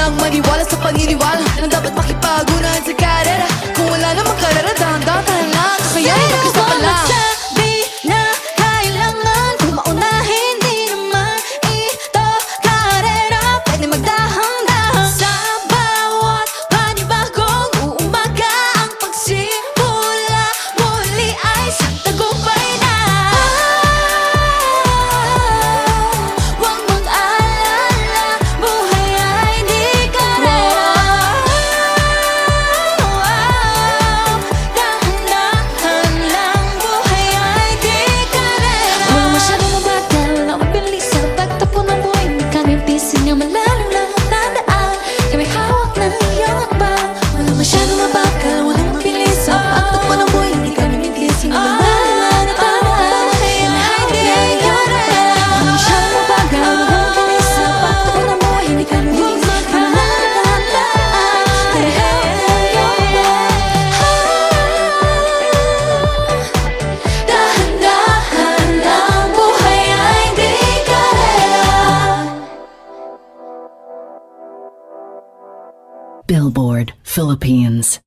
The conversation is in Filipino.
nang maniwala sa paniniwala na dapat makipagunahan sa karera. Kung wala namang karera, dahan-dahan lang. Kakayanin ang gusto ka lang. Sabi na kailangan kung maunahin, di naman ito karera. Pwede magdahang-dahang sa bawat panibagong uumaga. Ang pagsimula muli ay sa tagumpay na. Huwag mag-alala, buhay ay di karera. Dahan-dahan lang, buhay ay di karera. Huwag masyadong mabagal na mabilis sa pagtakbo ng buhay. Hindi kami busy nga malalim lang ang tandaan. Kami hawak ng iyong hakbang. Wala masyadong mabagal, walang mabilis sa pagtakbo ng buhay. Hindi kami busy nga malalim lang ang tandaan. Kami hawak ng iyong hakbang. Wala masyadong mabagal, walang mabilis sa pagtakbo ng buhay. Hindi kami busy nga malalim lang ang tandaan. Kami hawak ng iyong hakbang. Dahan-dahan lang, buhay ay di karera. Billboard, Philippines.